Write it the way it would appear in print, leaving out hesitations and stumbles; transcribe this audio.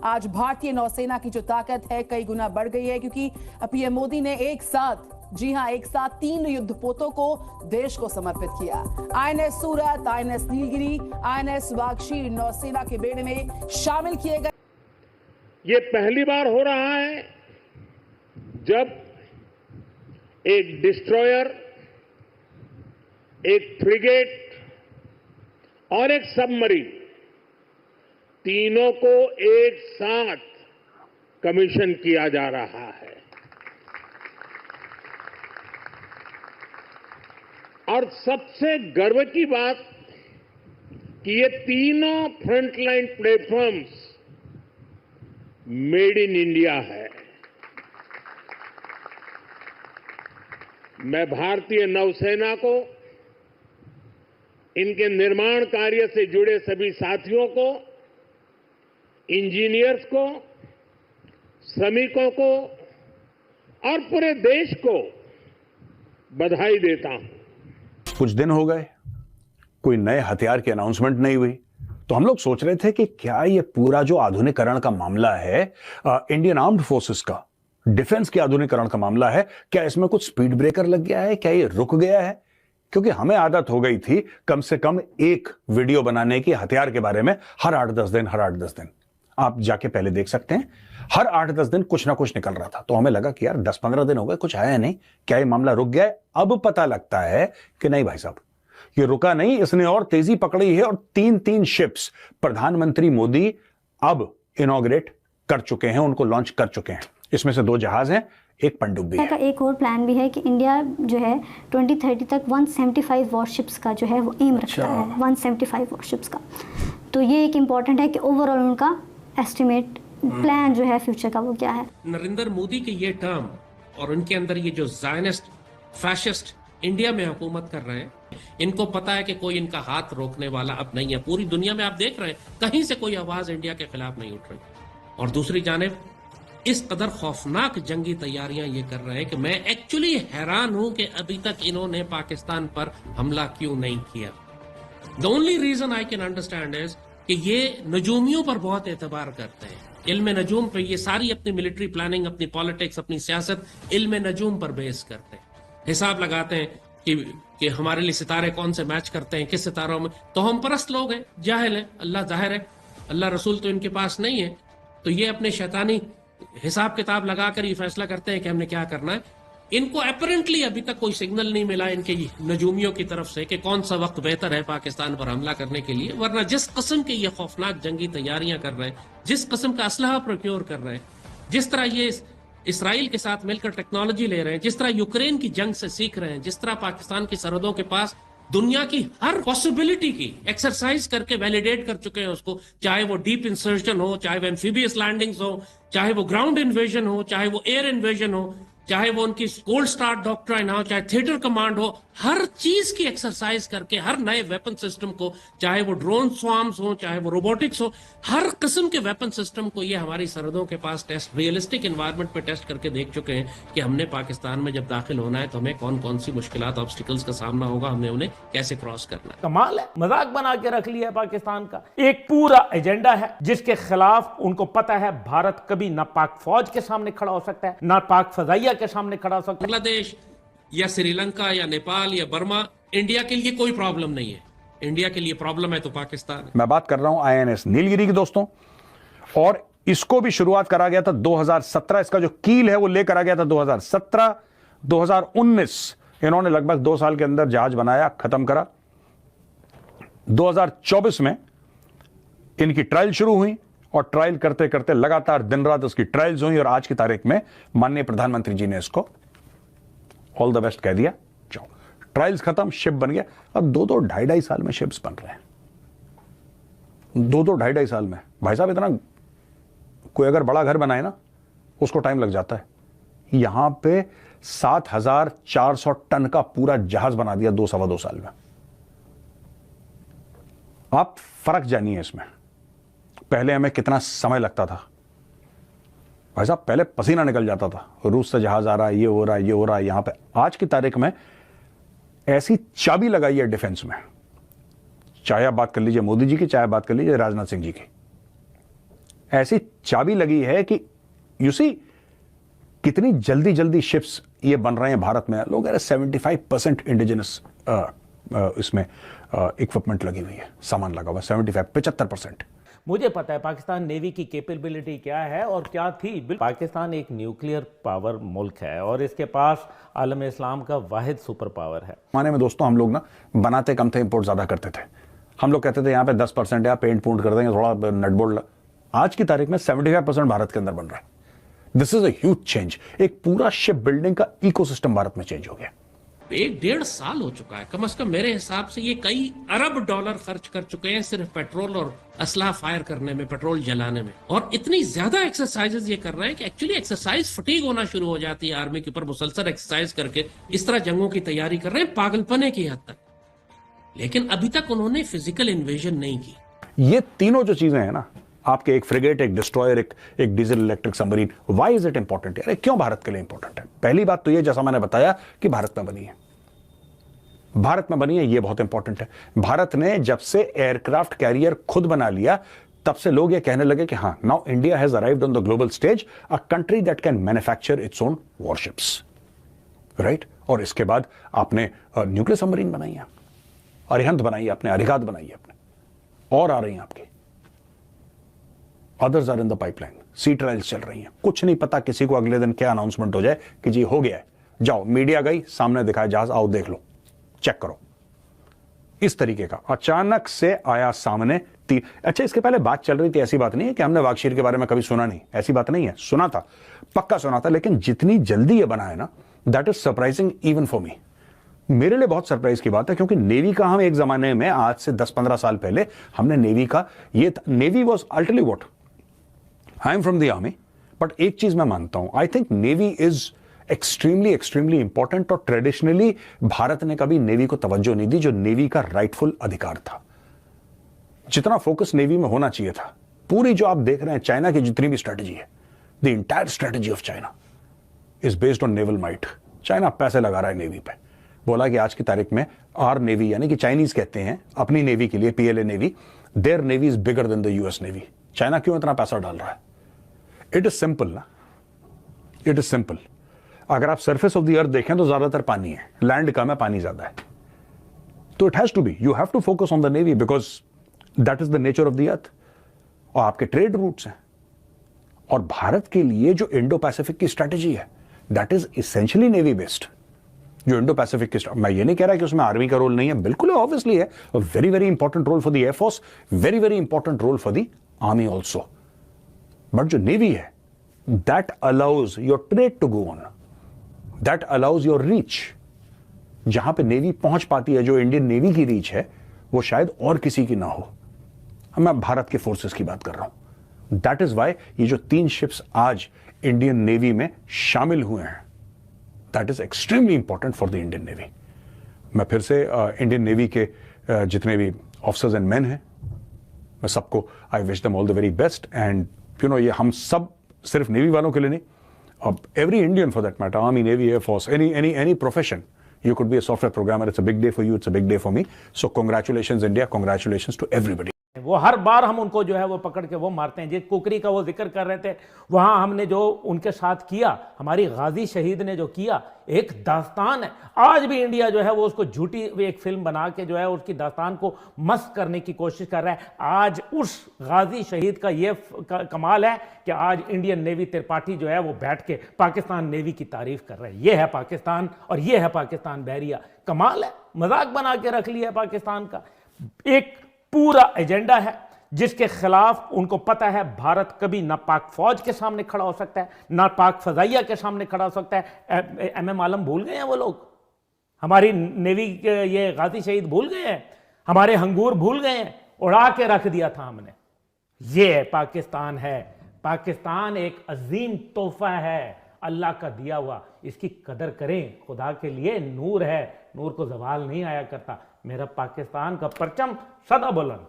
आज भारतीय नौसेना की जो ताकत है कई गुना बढ़ गई है, क्योंकि पीएम मोदी ने एक साथ, जी हां, एक साथ 3 युद्धपोतों को देश को समर्पित किया। आईएनएस सूरत, आईएनएस नीलगिरी, आईएनएस वागशीर नौसेना के बेड़े में शामिल किए गए। ये पहली बार हो रहा है जब एक डिस्ट्रॉयर, एक फ्रिगेट और एक सबमरीन, तीनों को एक साथ कमीशन किया जा रहा है। और सबसे गर्व की बात कि ये तीनों frontline platforms made in India है। मैं भारतीय नौसेना को, इनके निर्माण कार्य से जुड़े सभी साथियों को, इंजीनियर्स को, श्रमिकों को और पूरे देश को बधाई देता हूं। कुछ दिन हो गए, कोई नए हथियार की अनाउंसमेंट नहीं हुई, तो हम लोग सोच रहे थे कि क्या ये पूरा जो आधुनिकीकरण का मामला है, इंडियन आर्म्ड फोर्सेस का, डिफेंस के आधुनिकीकरण का मामला है, क्या इसमें कुछ स्पीड ब्रेकर लग गया है? क्या ये रुक गया है? क्योंकि हमें आदत हो गई थी कम से कम एक वीडियो बनाने की हथियार के बारे में हर 8-10 दिन। आप जाके पहले देख सकते हैं, हर 8-10 दिन कुछ ना कुछ निकल रहा था। तो हमें लगा कि यार 10-15 दिन हो गए, कुछ आया नहीं, क्या ये मामला रुक गया है? अब पता लगता है कि नहीं भाई साहब, ये रुका नहीं, इसने और तेजी पकड़ी है और 3 शिप्स प्रधानमंत्री मोदी अब इनॉग्रेट कर चुके हैं, उनको लॉन्च कर चुके हैं। इसमें से 2 जहाज हैं, एक पनडुब्बी है। एक और प्लान भी है कि इंडिया जो है 2030 तक 175 वॉरशिप्स का जो है वो एम रखता है, 175 वॉरशिप्स का। तो ये एक इम्पॉर्टेंट है कि ओवरऑल उनका एस्टिमेट प्लान जो है फ्यूचर का वो क्या है। नरेंद्र मोदी के ये टर्म और उनके अंदर ये जो ज़ायनिस्ट फैशिस्ट इंडिया में हुकूमत कर रहे हैं, इनको पता है कि कोई इनका हाथ रोकने वाला अब नहीं है। पूरी दुनिया में आप देख रहे हैं, कहीं से कोई आवाज इंडिया के खिलाफ नहीं उठ रही। और दूसरी जानिब इस कदर खौफनाक जंगी तैयारियां ये कर रहे हैं कि मैं एक्चुअली हैरान हूं कि अभी तक इन्होंने पाकिस्तान पर हमला क्यों नहीं किया। The only reason I can understand is कि ये नजूमियों पर बहुत एतबार करते हैं। इल्म नजूम पे ये सारी अपनी मिलिट्री प्लानिंग, अपनी पॉलिटिक्स, अपनी सियासत इल्म नजूम पर बेस करते हैं। हिसाब लगाते हैं कि हमारे लिए सितारे कौन से मैच करते हैं, किस सितारों में। तो हम परस्त लोग हैं, जाहिल हैं, अल्लाह जाहिर है, अल्लाह रसूल तो इनके पास नहीं है। तो ये अपने शैतानी हिसाब किताब लगाकर ये फैसला करते हैं कि हमने क्या करना है। इनको अपरेंटली अभी तक कोई सिग्नल नहीं मिला इनके नजूमियों की तरफ से कि कौन सा वक्त बेहतर है पाकिस्तान पर हमला करने के लिए। वरना जिस किस्म की ये खौफनाक जंगी तैयारियां कर रहे हैं, जिस किस्म का असलहा प्रोक्योर कर रहे हैं, जिस तरह ये इसराइल के साथ मिलकर टेक्नोलॉजी ले रहे हैं, जिस तरह यूक्रेन की जंग से सीख रहे हैं, जिस तरह पाकिस्तान की सरहदों के पास दुनिया की हर पॉसिबिलिटी की एक्सरसाइज करके वैलिडेट कर चुके हैं उसको, चाहे वो डीप इंसर्शन हो, चाहे वो एम्फीबियस लैंडिंग्स हो, चाहे वो ग्राउंड इन्वेजन हो, चाहे वो एयर इन्वेजन हो, चाहे वो उनकी गोल्ड स्टार डॉक्ट्राइन हो, चाहे थिएटर कमांड हो, हर चीज की एक्सरसाइज करके हर नए वेपन सिस्टम को, चाहे वो ड्रोन स्वार्म्स हो, चाहे वो रोबोटिक्स हो, हर किस्म के वेपन सिस्टम को ये हमारी सरहदों के पास टेस्ट, रियलिस्टिक एनवायरनमेंट पे टेस्ट करके देख चुके हैं कि हमने पाकिस्तान में जब दाखिल होना है तो हमें कौन कौन सी मुश्किलात, ऑब्स्टिकल्स का सामना होगा, हमने उन्हें कैसे क्रॉस करना है। कमाल है, मजाक बना के रख लिया है पाकिस्तान का। एक पूरा एजेंडा है जिसके खिलाफ उनको पता है भारत कभी ना पाक फौज के सामने खड़ा हो सकता है, ना पाक फजाइया के सामने खड़ा हो सकता है। बांग्लादेश या श्रीलंका या नेपाल या बर्मा इंडिया के लिए कोई प्रॉब्लम नहीं है। इंडिया के लिए प्रॉब्लम है तो पाकिस्तान है। मैं बात कर रहा हूं आईएनएस नीलगिरी की दोस्तों, और इसको भी शुरुआत करा गया था 2017। इसका जो कील है वो लेकर आ गया था 2017, 2019 इन्होंने लगभग 2 साल के अंदर जहाज बनाया, खत्म करा। 2024 में इनकी ट्रायल शुरू हुई और ट्रायल करते करते लगातार दिन रात उसकी ट्रायल्स हुई और आज की तारीख में माननीय प्रधानमंत्री जी ने इसको ऑल द बेस्ट कह दिया। जाओ, ट्रायल्स खत्म, शिप बन गया। अब 2-2, 2.5 साल में शिप्स बन रहे हैं। 2-2, 2.5 साल में भाई साहब, इतना कोई अगर बड़ा घर बनाए ना उसको टाइम लग जाता है। यहां पे 7,400 टन का पूरा जहाज बना दिया 2-2.25 साल में। आप फर्क जानिए इसमें। पहले हमें कितना समय लगता था भाई साहब, पहले पसीना निकल जाता था, रूस से जहाज आ रहा है, ये हो रहा है, ये हो रहा है। यहां पे आज की तारीख में ऐसी चाबी लगाई है डिफेंस में, चाहे आप बात कर लीजिए मोदी जी की, चाहे बात कर लीजिए राजनाथ सिंह जी की। ऐसी चाबी लगी है कि यू सी कितनी जल्दी जल्दी शिप्स ये बन रहे हैं भारत में। लोग 75% इंडिजिनस इसमें इक्विपमेंट लगी हुई है, सामान लगा हुआ 75%। मुझे पता है पाकिस्तान नेवी की कैपेबिलिटी क्या है और क्या थी। पाकिस्तान एक न्यूक्लियर पावर मुल्क है और इसके पास आलम इस्लाम का वाहिद सुपर पावर है। माने में दोस्तों हम लोग ना बनाते कम थे, इंपोर्ट ज्यादा करते थे। हम लोग कहते थे यहाँ पे 10% या पेंट पूंट कर देंगे, थोड़ा नटबोल्ड। आज की तारीख में 75% भारत के अंदर बन रहा है। This is a huge change. एक पूरा शिप बिल्डिंग का इकोसिस्टम भारत में चेंज हो गया। 1-1.5 साल हो चुका है कम से कम मेरे हिसाब से। ये कई अरब डॉलर खर्च कर चुके हैं सिर्फ पेट्रोल और असला फायर करने में, पेट्रोल जलाने में। और इतनी ज्यादा एक्सरसाइजेज ये कर रहे हैं कि एक्चुअली एक्सरसाइज फटीग होना शुरू हो जाती है आर्मी के ऊपर। मुसलसल एक्सरसाइज करके इस तरह जंगों की तैयारी कर रहे हैं पागलपने की हद तक। लेकिन अभी तक उन्होंने फिजिकल इन्वेजन नहीं की। ये तीनों जो चीजें हैं ना, आपके एक फ्रिगेट, एक डिस्ट्रॉयर, एक diesel electric submarine, why is it important? यार क्यों भारत के लिए इंपॉर्टेंट है? पहली बात तो ये, जैसा मैंने बताया कि भारत में बनी है। भारत में बनी है, ये बहुत इंपॉर्टेंट है। भारत ने जब से एयरक्राफ्ट कैरियर खुद बना लिया, तब से लोग ये कहने लगे कि हाँ, now India has arrived on the global stage, a country that can manufacture its own warships, right. और इसके बाद आपने न्यूक्लियर सबमरीन बनाई है, अरिहंत बनाई है आपने, अरिगात बनाई है आपने, और आ रही हैं आपकी। Others are in the pipeline, sea trials चल रही हैं। कुछ नहीं पता किसी को अगले दिन क्या अनाउंसमेंट हो जाए कि जी हो गया है, जाओ मीडिया गई, सामने दिखाया जहाज, आओ देख लो, चेक करो। इस तरीके का अचानक से आया सामने अच्छा, इसके पहले बात चल रही थी, ऐसी बात नहीं है कि हमने वागशीर के बारे में कभी सुना नहीं, ऐसी बात नहीं है, सुना था, पक्का सुना था। लेकिन जितनी जल्दी ये बना है ना, that is surprising even for me. मेरे लिए बहुत सरप्राइज की बात है, क्योंकि नेवी का हम एक जमाने में, आज से 10-15 साल पहले हमने नेवी का ये, navy was utterly what, I am from the army, but एक चीज मैं मानता हूं, I think navy is extremely important. और ट्रेडिशनली भारत ने कभी नेवी को तवज्जो नहीं दी, जो नेवी का राइटफुल अधिकार था। जितना फोकस नेवी में होना चाहिए था, पूरी जो आप देख रहे हैं चाइना की जितनी भी स्ट्रेटेजी है, the entire strategy of China is based on naval might. China पैसे लगा रहा है नेवी पे। बोला कि आज की तारीख में आर नेवी, यानी कि चाइनीज कहते हैं अपनी नेवी के लिए, PLA navy, their navy is bigger than the US navy. China क्यों इतना पैसा डाल रहा है? इट इज सिंपल ना, इट इज सिंपल। अगर आप सरफेस ऑफ द अर्थ देखें तो ज्यादातर पानी है, लैंड कम है, पानी ज्यादा है। तो it has to be, you have to focus on the navy because that is the nature of the earth. और आपके ट्रेड रूट्स हैं। और भारत के लिए जो इंडो पैसिफिक की स्ट्रेटेजी है, that is essentially navy based. जो इंडो पैसिफिक की, मैं ये नहीं कह रहा कि उसमें आर्मी का रोल नहीं है, बिल्कुल ऑब्वियसली है, very very important role for the air force, very very important role for the army also. But जो नेवी है, that allows your trade to go on, that allows your reach. जहां पे navy पहुंच पाती है, जो इंडियन नेवी की reach है, वो शायद और किसी की ना हो। मैं भारत के फोर्सेस की बात कर रहा हूं। दैट इज वाई ये जो 3 शिप्स आज इंडियन नेवी में शामिल हुए हैं, that is extremely important for the Indian navy. मैं फिर से इंडियन नेवी के जितने भी ऑफिसर्स एंड मैन हैं, मैं सबको I wish them all the very best. And you know, ये हम सब सिर्फ नेवी वालों के लिए नहीं, अब every Indian for that matter, army, navy, air force, any profession, you could be a software programmer, it's a big day for you, it's a big day for me, so congratulations India, congratulations to everybody। वो हर बार हम उनको जो है वो पकड़ के वो मारते हैं। जिस कुकरी का वो जिक्र कर रहे थे, वहां हमने जो उनके साथ किया, हमारी गाजी शहीद ने जो किया, एक दास्तान है। आज भी इंडिया जो है वो उसको झूठी एक फिल्म बना के जो है उसकी दास्तान को मस्त करने की कोशिश कर रहा है। आज उस गाजी शहीद का ये कमाल है कि आज इंडियन नेवी त्रिपाठी जो है वो बैठ के पाकिस्तान नेवी की तारीफ कर रहे हैं। ये है पाकिस्तान और ये है पाकिस्तान बहरिया। कमाल है, मजाक बना के रख लिया है पाकिस्तान का। एक पूरा एजेंडा है जिसके खिलाफ उनको पता है भारत कभी ना पाक फौज के सामने खड़ा हो सकता है, ना पाक फजाइया के सामने खड़ा हो सकता है। एमएम आलम भूल गए हैं वो लोग, हमारी नेवी के ये गाजी शहीद भूल गए हैं, हमारे हंगूर भूल गए हैं, उड़ा के रख दिया था हमने। ये पाकिस्तान है। पाकिस्तान एक अजीम तोहफा है, अल्लाह का दिया हुआ। इसकी कदर करें, खुदा के लिए नूर है, नूर को जवाल नहीं आया करता। मेरा पाकिस्तान का परचम सदा बुलंद।